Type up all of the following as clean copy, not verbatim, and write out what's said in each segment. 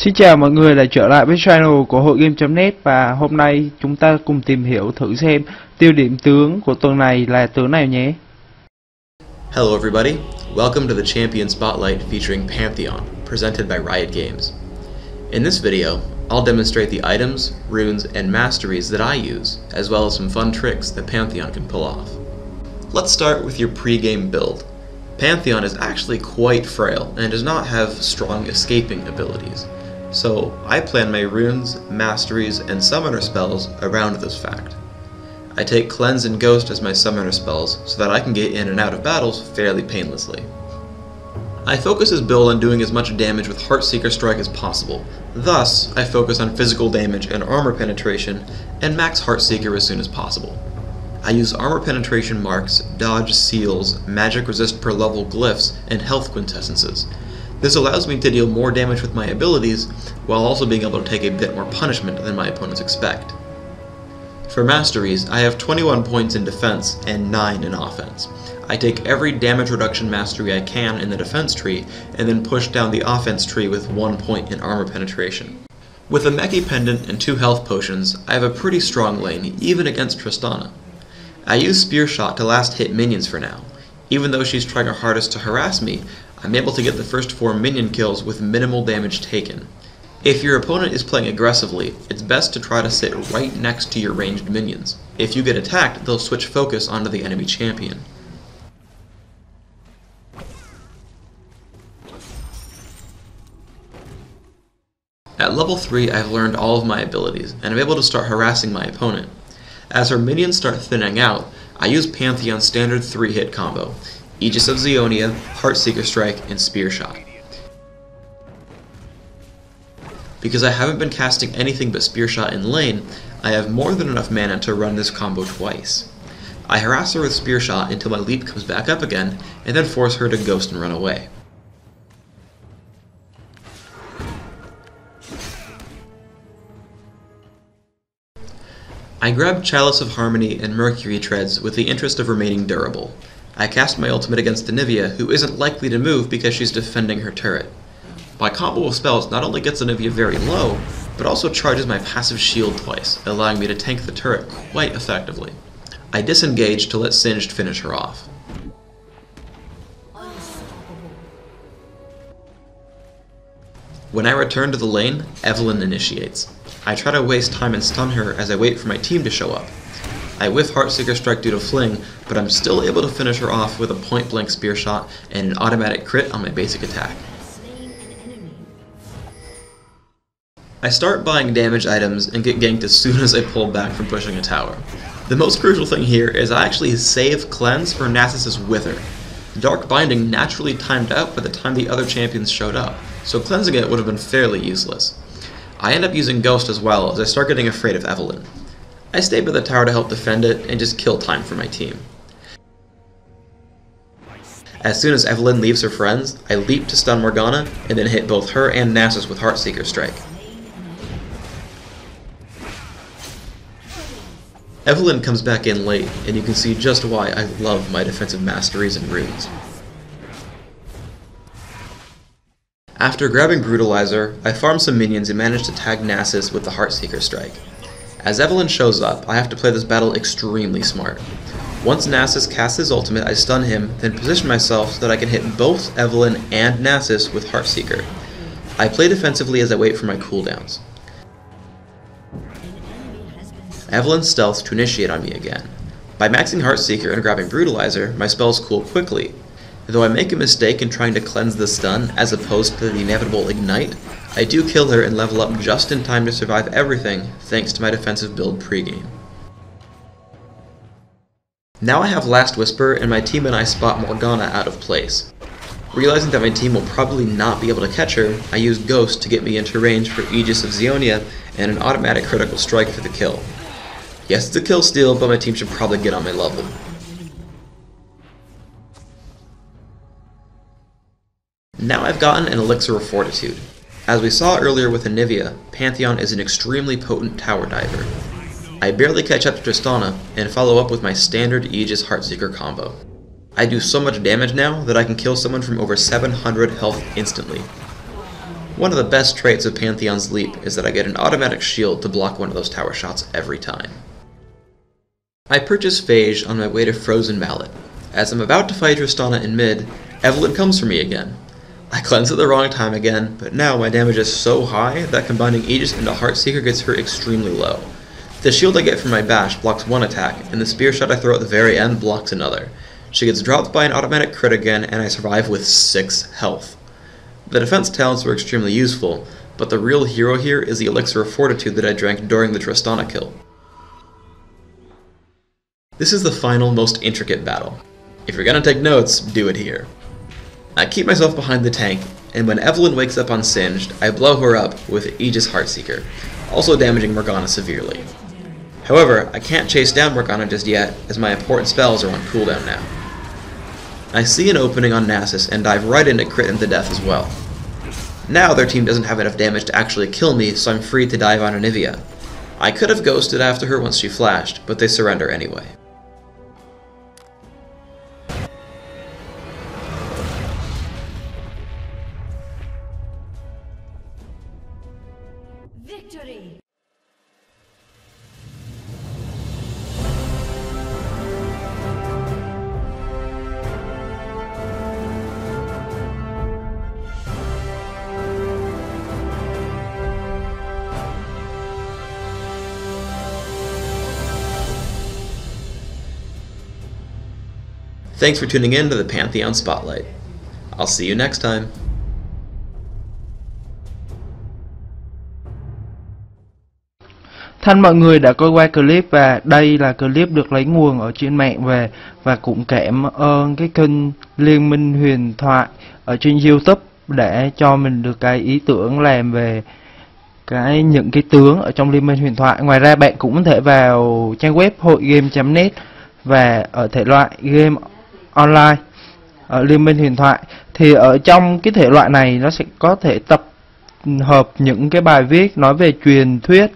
Xin chào mọi người đã trở lại với channel của hội game.net, và hôm nay chúng ta cùng tìm hiểu thử xem tiêu điểm tướng của tuần này là tướng nào nhé. Hello everybody, welcome to the Champion Spotlight featuring Pantheon, presented by Riot Games. In this video, I'll demonstrate the items, runes, and masteries that I use, as well as some fun tricks that Pantheon can pull off. Let's start with your pre-game build. Pantheon is actually quite frail and does not have strong escaping abilities. So I plan my runes, masteries, and summoner spells around this fact. I take Cleanse and Ghost as my summoner spells so that I can get in and out of battles fairly painlessly. I focus this build on doing as much damage with Heartseeker Strike as possible. Thus, I focus on physical damage and armor penetration, and max Heartseeker as soon as possible. I use armor penetration marks, dodge seals, magic resist per level glyphs, and health quintessences. This allows me to deal more damage with my abilities, while also being able to take a bit more punishment than my opponents expect. For masteries, I have 21 points in defense and 9 in offense. I take every damage reduction mastery I can in the defense tree, and then push down the offense tree with 1 point in armor penetration. With a Meki Pendant and 2 health potions, I have a pretty strong lane, even against Tristana. I use Spear Shot to last hit minions for now. Even though she's trying her hardest to harass me, I'm able to get the first 4 minion kills with minimal damage taken. If your opponent is playing aggressively, it's best to try to sit right next to your ranged minions. If you get attacked, they'll switch focus onto the enemy champion. At level 3, I've learned all of my abilities, and I'm able to start harassing my opponent. As her minions start thinning out, I use Pantheon's standard 3-hit combo: Aegis of Zionia, Heartseeker Strike, and Spear Shot. Because I haven't been casting anything but Spear Shot in lane, I have more than enough mana to run this combo twice. I harass her with Spear Shot until my leap comes back up again, and then force her to ghost and run away. I grab Chalice of Harmony and Mercury Treads with the interest of remaining durable. I cast my ultimate against Anivia, who isn't likely to move because she's defending her turret. My combo of spells not only gets Anivia very low, but also charges my passive shield twice, allowing me to tank the turret quite effectively. I disengage to let Singed finish her off. When I return to the lane, Evelyn initiates. I try to waste time and stun her as I wait for my team to show up. I whiff Heartseeker Strike due to Fling, but I'm still able to finish her off with a point-blank Spear Shot and an automatic crit on my basic attack. I start buying damage items and get ganked as soon as I pull back from pushing a tower. The most crucial thing here is I actually save Cleanse for Nasus's Wither. Dark Binding naturally timed out by the time the other champions showed up, so cleansing it would have been fairly useless. I end up using Ghost as well as I start getting afraid of Evelyn. I stay by the tower to help defend it and just kill time for my team. As soon as Evelyn leaves her friends, I leap to stun Morgana and then hit both her and Nasus with Heartseeker Strike. Evelyn comes back in late, and you can see just why I love my defensive masteries and runes. After grabbing Brutalizer, I farm some minions and manage to tag Nasus with the Heartseeker Strike. As Evelyn shows up, I have to play this battle extremely smart. Once Nasus casts his ultimate, I stun him, then position myself so that I can hit both Evelyn and Nasus with Heartseeker. I play defensively as I wait for my cooldowns. Evelyn stealths to initiate on me again. By maxing Heartseeker and grabbing Brutalizer, my spells cool quickly. Though I make a mistake in trying to cleanse the stun as opposed to the inevitable ignite, I do kill her and level up just in time to survive everything thanks to my defensive build pregame. Now I have Last Whisper, and my team and I spot Morgana out of place. Realizing that my team will probably not be able to catch her, I use Ghost to get me into range for Aegis of Zionia and an automatic critical strike for the kill. Yes, it's a kill steal, but my team should probably get on my level. Now I've gotten an Elixir of Fortitude. As we saw earlier with Anivia, Pantheon is an extremely potent tower diver. I barely catch up to Tristana, and follow up with my standard Aegis Heartseeker combo. I do so much damage now that I can kill someone from over 700 health instantly. One of the best traits of Pantheon's Leap is that I get an automatic shield to block one of those tower shots every time. I purchase Phage on my way to Frozen Mallet. As I'm about to fight Tristana in mid, Evelyn comes for me again. I cleanse at the wrong time again, but now my damage is so high that combining Aegis into Heartseeker gets her extremely low. The shield I get from my bash blocks one attack, and the spear shot I throw at the very end blocks another. She gets dropped by an automatic crit again, and I survive with 6 health. The defense talents were extremely useful, but the real hero here is the Elixir of Fortitude that I drank during the Tristana kill. This is the final, most intricate battle. If you're gonna take notes, do it here. I keep myself behind the tank, and when Evelyn wakes up on Singed, I blow her up with Aegis Heartseeker, also damaging Morgana severely. However, I can't chase down Morgana just yet, as my important spells are on cooldown now. I see an opening on Nasus and dive right into crit into death as well. Now their team doesn't have enough damage to actually kill me, so I'm free to dive on Anivia. I could have ghosted after her once she flashed, but they surrender anyway. Victory! Thanks for tuning in to the Pantheon Spotlight. I'll see you next time. Thân mọi người đã coi qua clip, và đây là clip được lấy nguồn ở trên mạng về, và cũng cảm ơn cái kênh Liên, Minh, Huyền, Thoại ở trên YouTube để cho mình được cái ý tưởng làm về những cái tướng ở trong Liên Minh Huyền Thoại. Ngoài ra bạn cũng có thể vào trang web hội game.net và ở thể loại game online ở Liên Minh Huyền Thoại, thì ở trong cái thể loại này nó sẽ có thể tập hợp những cái bài viết nói về truyền thuyết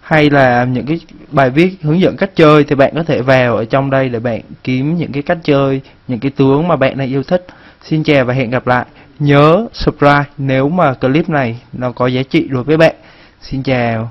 hay là những cái bài viết hướng dẫn cách chơi, thì bạn có thể vào ở trong đây để bạn kiếm những cái cách chơi, những cái tướng mà bạn này yêu thích. Xin chào và hẹn gặp lại. Nhớ subscribe nếu mà clip này nó có giá trị đối với bạn. Xin chào.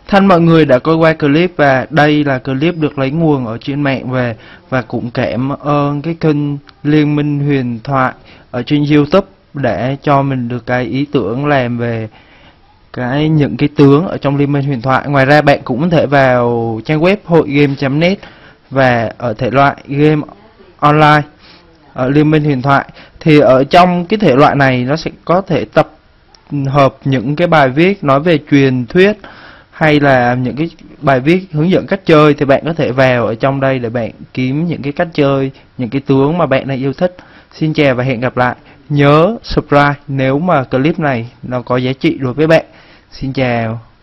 Thân mọi người đã coi qua clip, và đây là clip được lấy nguồn ở trên mạng về, và cũng cảm ơn cái kênh Liên Minh Huyền Thoại ở trên YouTube để cho mình được cái ý tưởng làm về những cái tướng ở trong Liên Minh Huyền Thoại. Ngoài ra bạn cũng có thể vào trang web hội game.net và ở thể loại game online ở Liên Minh Huyền Thoại. Thì ở trong cái thể loại này nó sẽ có thể tập hợp những cái bài viết nói về truyền thuyết hay là những cái bài viết hướng dẫn cách chơi, thì bạn có thể vào ở trong đây để bạn kiếm những cái cách chơi, những cái tướng mà bạn đang yêu thích. Xin chào và hẹn gặp lại. Nhớ subscribe nếu mà clip này nó có giá trị đối với bạn. Xin chào.